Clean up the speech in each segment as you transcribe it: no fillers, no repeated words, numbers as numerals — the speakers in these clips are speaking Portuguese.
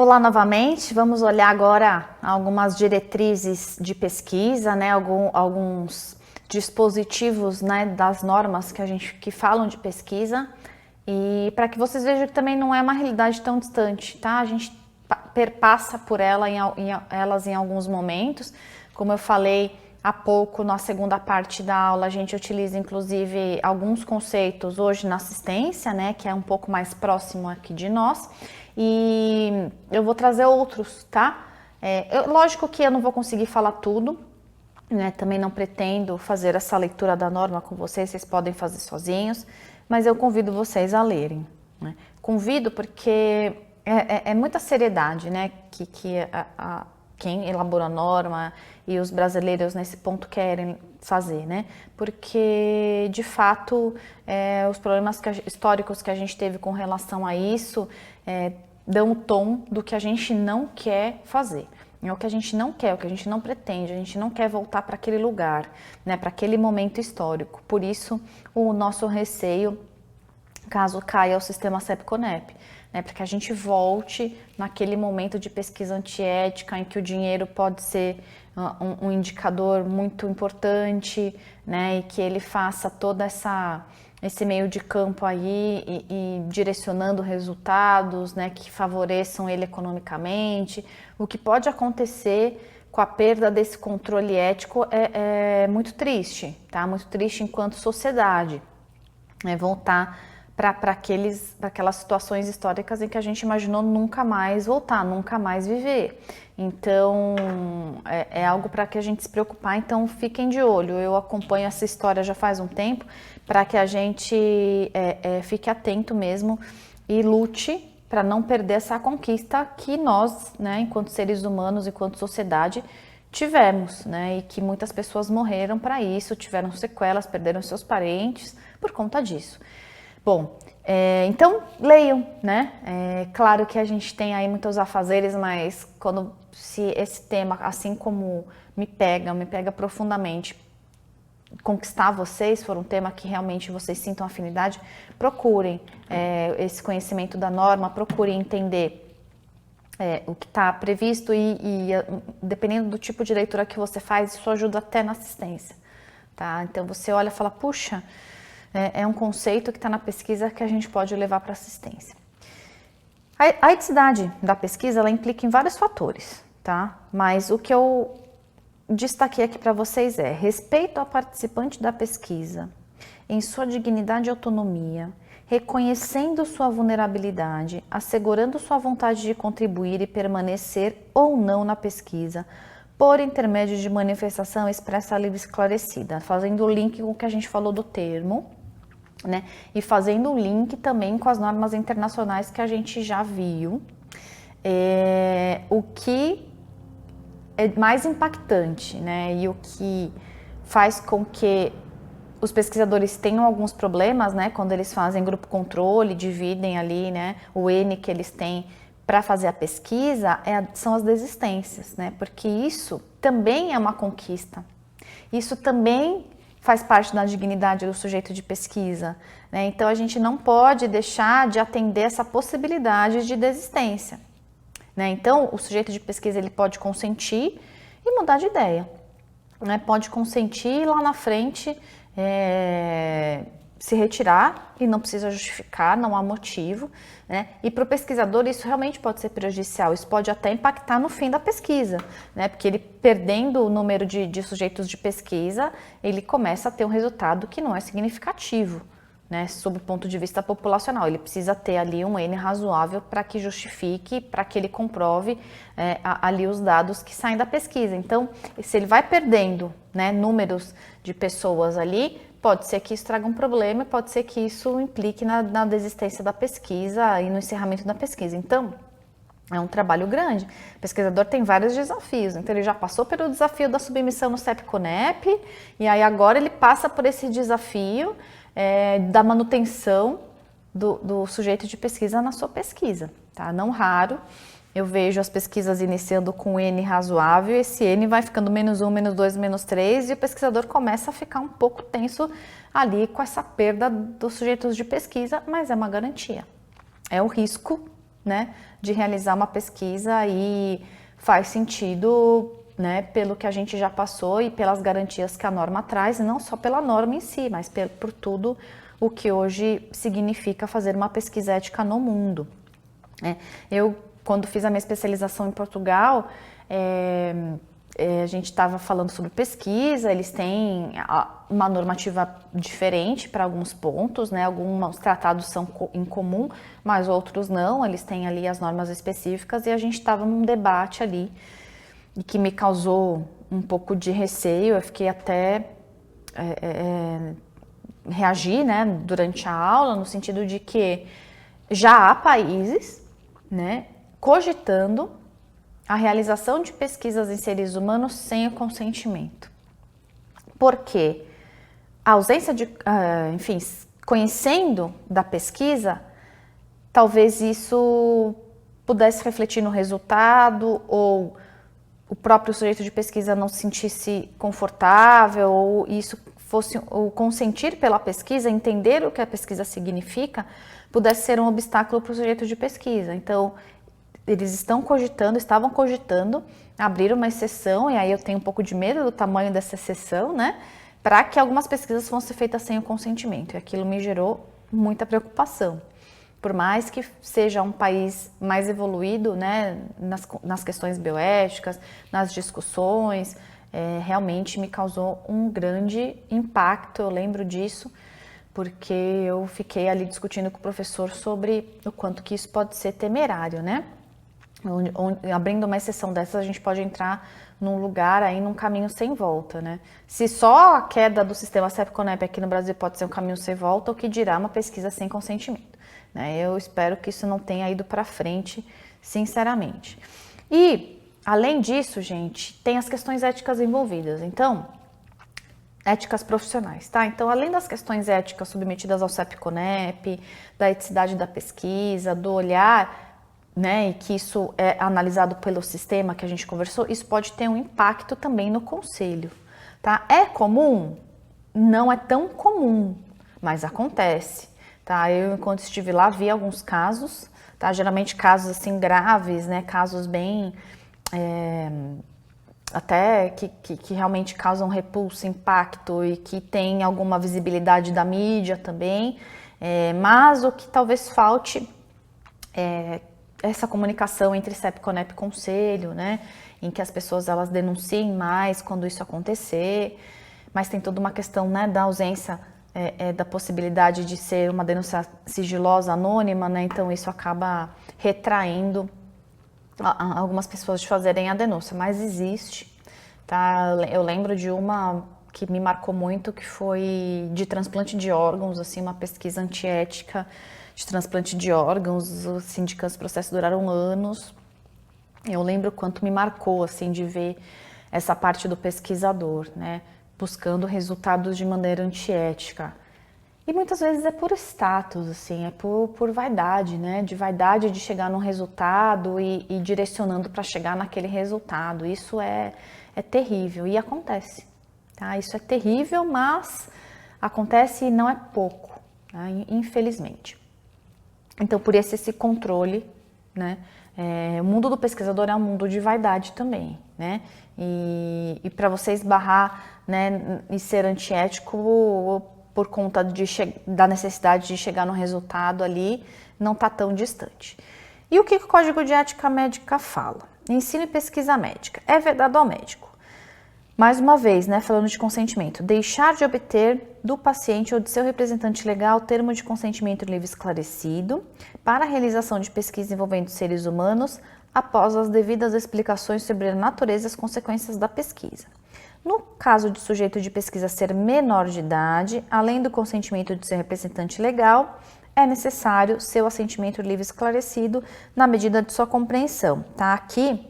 Olá novamente, vamos olhar agora algumas diretrizes de pesquisa, né, alguns dispositivos, né, das normas que falam de pesquisa, e para que vocês vejam que também não é uma realidade tão distante, tá? A gente perpassa por elas em alguns momentos, como eu falei há pouco na segunda parte da aula, a gente utiliza inclusive alguns conceitos hoje na assistência, né, que é um pouco mais próximo aqui de nós. E eu vou trazer outros, tá? Lógico que eu não vou conseguir falar tudo, né? Também não pretendo fazer essa leitura da norma com vocês podem fazer sozinhos, mas eu convido vocês a lerem, né? Convido porque é muita seriedade, né? Quem elabora a norma e os brasileiros nesse ponto querem fazer, né? Porque, de fato, os problemas históricos que a gente teve com relação a isso dão o tom do que a gente não quer fazer. É o que a gente não quer, o que a gente não pretende, a gente não quer voltar para aquele lugar, né? Para aquele momento histórico. Por isso, o nosso receio, caso caia o sistema CEP-CONEP, né, para que a gente volte naquele momento de pesquisa antiética em que o dinheiro pode ser um indicador muito importante, né, e que ele faça todo esse meio de campo aí e direcionando resultados, né, que favoreçam ele economicamente. O que pode acontecer com a perda desse controle ético é muito triste, tá? Muito triste enquanto sociedade, né, voltar para aquelas situações históricas em que a gente imaginou nunca mais voltar, nunca mais viver. Então, é algo para que a gente se preocupar, então fiquem de olho. Eu acompanho essa história já faz um tempo, para que a gente fique atento mesmo e lute para não perder essa conquista que nós, né, enquanto seres humanos, enquanto sociedade, tivemos, né, e que muitas pessoas morreram para isso, tiveram sequelas, perderam seus parentes por conta disso. Bom, então leiam, né? Claro que a gente tem aí muitos afazeres, mas se esse tema, assim como me pega profundamente, conquistar vocês, for um tema que realmente vocês sintam afinidade, procurem esse conhecimento da norma, procurem entender o que está previsto e dependendo do tipo de leitura que você faz, isso ajuda até na assistência, tá? Então você olha e fala, puxa, é um conceito que está na pesquisa que a gente pode levar para assistência. A eticidade da pesquisa, ela implica em vários fatores, tá? Mas o que eu destaquei aqui para vocês é respeito ao participante da pesquisa, em sua dignidade e autonomia, reconhecendo sua vulnerabilidade, assegurando sua vontade de contribuir e permanecer ou não na pesquisa, por intermédio de manifestação expressa, livre e esclarecida, fazendo o link com o que a gente falou do termo, né? E fazendo um link também com as normas internacionais que a gente já viu. O que é mais impactante, né? E o que faz com que os pesquisadores tenham alguns problemas, né? Quando eles fazem grupo controle, dividem ali, né, o N que eles têm para fazer a pesquisa, são as desistências, né? Porque isso também é uma conquista. Isso também faz parte da dignidade do sujeito de pesquisa, né? Então a gente não pode deixar de atender essa possibilidade de desistência, né? Então o sujeito de pesquisa ele pode consentir e mudar de ideia, né? Pode consentir lá na frente se retirar e não precisa justificar, não há motivo, né? E para o pesquisador isso realmente pode ser prejudicial, isso pode até impactar no fim da pesquisa, né? Porque ele perdendo o número de sujeitos de pesquisa, ele começa a ter um resultado que não é significativo, né? Sob o ponto de vista populacional, ele precisa ter ali um N razoável para que justifique, para que ele comprove ali os dados que saem da pesquisa. Então, se ele vai perdendo, né, números de pessoas ali, pode ser que isso traga um problema, pode ser que isso implique na desistência da pesquisa e no encerramento da pesquisa. Então, é um trabalho grande. O pesquisador tem vários desafios. Então, ele já passou pelo desafio da submissão no CEP-CONEP, e aí agora ele passa por esse desafio da manutenção do sujeito de pesquisa na sua pesquisa, tá? Não raro, eu vejo as pesquisas iniciando com N razoável, esse N vai ficando -1, -2, -3, e o pesquisador começa a ficar um pouco tenso ali com essa perda dos sujeitos de pesquisa, mas é uma garantia. É o risco, né, de realizar uma pesquisa e faz sentido, né, pelo que a gente já passou e pelas garantias que a norma traz, e não só pela norma em si, mas por tudo o que hoje significa fazer uma pesquisa ética no mundo. Eu, quando fiz a minha especialização em Portugal, a gente estava falando sobre pesquisa, eles têm uma normativa diferente para alguns pontos, né? Alguns tratados são em comum, mas outros não, eles têm ali as normas específicas, e a gente estava num debate ali e que me causou um pouco de receio. Eu fiquei até reagir, né, durante a aula, no sentido de que já há países, né, cogitando a realização de pesquisas em seres humanos sem o consentimento. Porque a ausência de, enfim, conhecendo da pesquisa, talvez isso pudesse refletir no resultado, ou o próprio sujeito de pesquisa não se sentisse confortável, ou isso fosse o consentir pela pesquisa, entender o que a pesquisa significa, pudesse ser um obstáculo para o sujeito de pesquisa. Então, eles estavam cogitando abrir uma exceção, e aí eu tenho um pouco de medo do tamanho dessa exceção, né, para que algumas pesquisas fossem feitas sem o consentimento, e aquilo me gerou muita preocupação. Por mais que seja um país mais evoluído, né, nas questões bioéticas, nas discussões, realmente me causou um grande impacto, eu lembro disso, porque eu fiquei ali discutindo com o professor sobre o quanto que isso pode ser temerário, né? Abrindo uma exceção dessas, a gente pode entrar num lugar aí, num caminho sem volta, né? Se só a queda do sistema CEP-CONEP aqui no Brasil pode ser um caminho sem volta, o que dirá uma pesquisa sem consentimento, né? Eu espero que isso não tenha ido para frente, sinceramente. E, além disso, gente, tem as questões éticas envolvidas. Então, éticas profissionais, tá? Então, além das questões éticas submetidas ao CEP-CONEP, da eticidade da pesquisa, do olhar, né, e que isso é analisado pelo sistema que a gente conversou, isso pode ter um impacto também no conselho, tá? É comum? Não é tão comum, mas acontece, tá? Eu, enquanto estive lá, vi alguns casos, tá? Geralmente casos assim graves, né? Casos bem até que realmente causam repulso, impacto, e que tem alguma visibilidade da mídia também, mas o que talvez falte é essa comunicação entre CEP-CONEP e Conselho, né, em que as pessoas elas denunciem mais quando isso acontecer, mas tem toda uma questão, né, da ausência da possibilidade de ser uma denúncia sigilosa, anônima, né, então isso acaba retraindo algumas pessoas de fazerem a denúncia, mas existe, tá? Eu lembro de uma que me marcou muito, que foi de transplante de órgãos, assim, uma pesquisa antiética de transplante de órgãos. Os sindicatos processos duraram anos. Eu lembro quanto me marcou, assim, de ver essa parte do pesquisador, né, buscando resultados de maneira antiética. E muitas vezes é por status, assim, é por vaidade, né, de vaidade de chegar num resultado e direcionando para chegar naquele resultado. Isso é terrível e acontece, tá? Isso é terrível, mas acontece e não é pouco, né, infelizmente. Então, por isso esse controle, né? O mundo do pesquisador é um mundo de vaidade também, né? E para você esbarrar, né, e ser antiético por conta da necessidade de chegar no resultado ali, não está tão distante. E o que o Código de Ética Médica fala? Ensino e pesquisa médica. É vedado ao médico. Mais uma vez, né, falando de consentimento, deixar de obter do paciente ou de seu representante legal termo de consentimento livre esclarecido para a realização de pesquisa envolvendo seres humanos após as devidas explicações sobre a natureza e as consequências da pesquisa. No caso de sujeito de pesquisa ser menor de idade, além do consentimento de seu representante legal, é necessário seu assentimento livre esclarecido na medida de sua compreensão. Tá? Aqui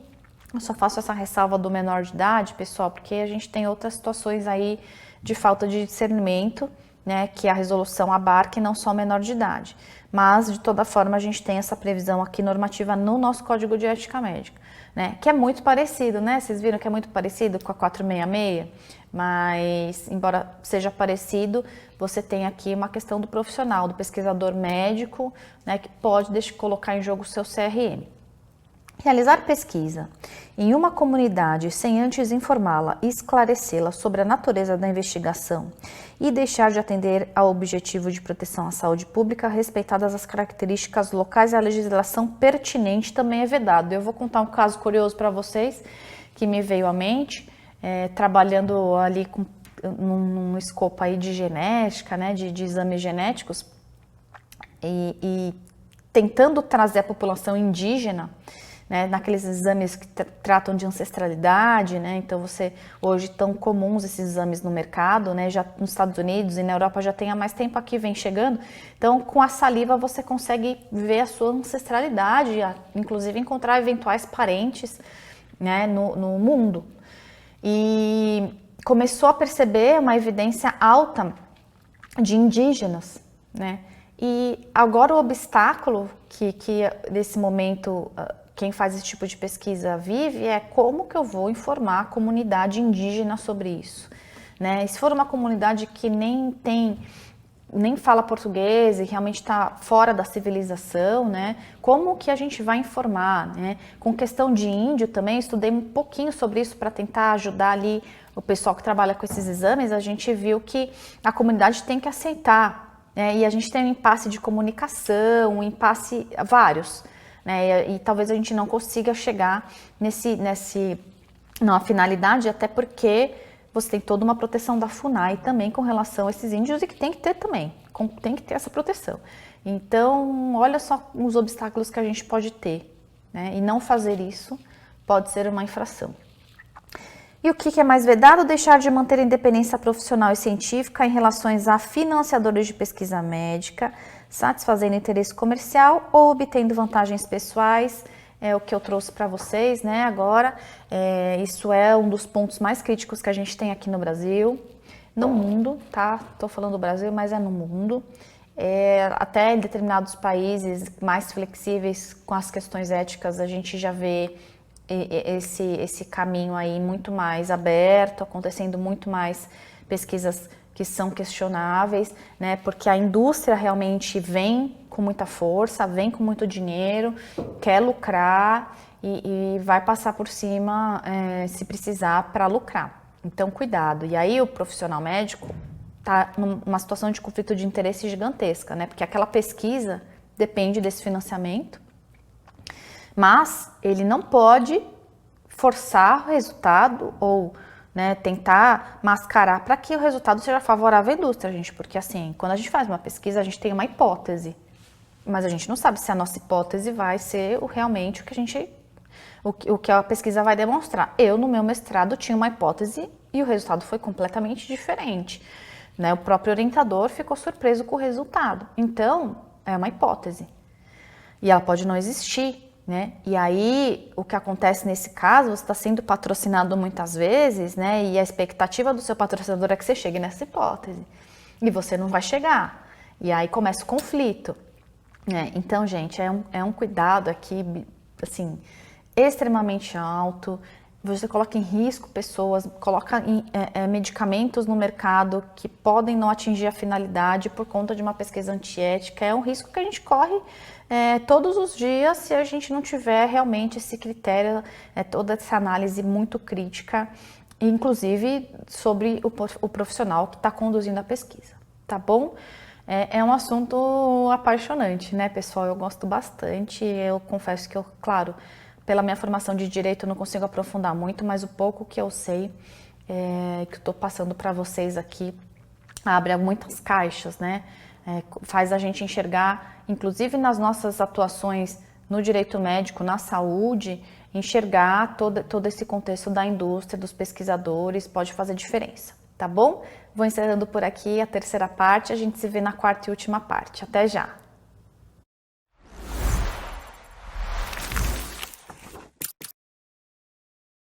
eu só faço essa ressalva do menor de idade, pessoal, porque a gente tem outras situações aí de falta de discernimento, né, que a resolução abarque não só menor de idade. Mas, de toda forma, a gente tem essa previsão aqui normativa no nosso Código de Ética Médica, né, que é muito parecido, né? Vocês viram que é muito parecido com a 466? Mas, embora seja parecido, você tem aqui uma questão do profissional, do pesquisador médico, né, que pode colocar em jogo o seu CRM. Realizar pesquisa em uma comunidade sem antes informá-la e esclarecê-la sobre a natureza da investigação e deixar de atender ao objetivo de proteção à saúde pública, respeitadas as características locais e a legislação pertinente, também é vedado. Eu vou contar um caso curioso para vocês que me veio à mente, trabalhando ali num escopo aí de genética, né, de exames genéticos e tentando trazer a população indígena, né, naqueles exames que tratam de ancestralidade, né, então hoje estão comuns esses exames no mercado, né, já nos Estados Unidos e na Europa já tem há mais tempo, aqui vem chegando, então com a saliva você consegue ver a sua ancestralidade, inclusive encontrar eventuais parentes, né, no mundo. E começou a perceber uma evidência alta de indígenas, né, e agora o obstáculo que nesse momento quem faz esse tipo de pesquisa vive é como que eu vou informar a comunidade indígena sobre isso, né? E se for uma comunidade que nem fala português e realmente está fora da civilização, né? Como que a gente vai informar, né? Com questão de índio também, estudei um pouquinho sobre isso para tentar ajudar ali o pessoal que trabalha com esses exames, a gente viu que a comunidade tem que aceitar, né? E a gente tem um impasse de comunicação, um impasse vários, né, e talvez a gente não consiga chegar numa finalidade, até porque você tem toda uma proteção da FUNAI também com relação a esses índios e que tem que ter também, tem que ter essa proteção. Então, olha só os obstáculos que a gente pode ter, né, e não fazer isso pode ser uma infração. E o que é mais vedado? Deixar de manter a independência profissional e científica em relações a financiadores de pesquisa médica, satisfazendo interesse comercial ou obtendo vantagens pessoais, é o que eu trouxe para vocês, né, agora. Isso é um dos pontos mais críticos que a gente tem aqui no Brasil, no mundo, tá? Tô falando do Brasil, mas é no mundo. Até em determinados países mais flexíveis com as questões éticas, a gente já vê esse caminho aí muito mais aberto, acontecendo muito mais pesquisas que são questionáveis, né? Porque a indústria realmente vem com muita força, vem com muito dinheiro, quer lucrar e vai passar por cima se precisar para lucrar. Então, cuidado. E aí o profissional médico está numa situação de conflito de interesse gigantesca, né? Porque aquela pesquisa depende desse financiamento, mas ele não pode forçar o resultado ou, né, tentar mascarar para que o resultado seja favorável à indústria, gente, porque assim, quando a gente faz uma pesquisa, a gente tem uma hipótese, mas a gente não sabe se a nossa hipótese vai ser realmente o que a pesquisa vai demonstrar. Eu, no meu mestrado, tinha uma hipótese e o resultado foi completamente diferente, né? O próprio orientador ficou surpreso com o resultado. Então, é uma hipótese e ela pode não existir, né? E aí, o que acontece nesse caso, você está sendo patrocinado muitas vezes, né? E a expectativa do seu patrocinador é que você chegue nessa hipótese. E você não vai chegar. E aí começa o conflito, né? Então, gente, é um cuidado aqui, assim, extremamente alto. Você coloca em risco pessoas, coloca medicamentos no mercado que podem não atingir a finalidade por conta de uma pesquisa antiética. É um risco que a gente corre todos os dias se a gente não tiver realmente esse critério, toda essa análise muito crítica, inclusive sobre o profissional que está conduzindo a pesquisa, tá bom? É um assunto apaixonante, né, pessoal? Eu gosto bastante, eu confesso que eu, claro, pela minha formação de direito eu não consigo aprofundar muito, mas o pouco que eu sei, que eu estou passando para vocês aqui, abre muitas caixas, né? Faz a gente enxergar, inclusive nas nossas atuações no direito médico, na saúde, enxergar todo esse contexto da indústria, dos pesquisadores, pode fazer diferença, tá bom? Vou encerrando por aqui a terceira parte, a gente se vê na quarta e última parte. Até já!